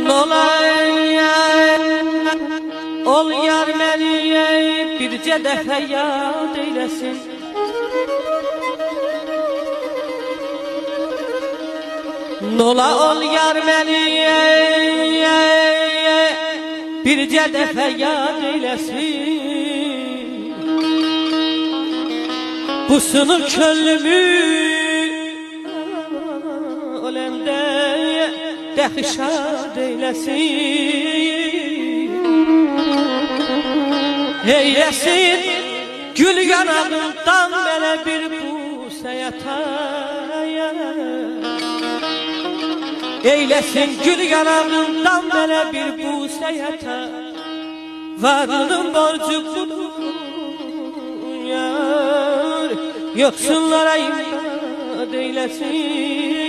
Nolay ol yar məni bircə dəfə yad eyləsin. Nola ol yar məni bircə dəfə yad eyləsin. Bu sınır könlümü öləndə dəxi şad eyləsin. Eyləsin gül yanağından belə bir busə yataya. Eyləsin gül yanağından belə bir busə yata. Varlığın borcu budur yar, yoksullara imdad eyləsin.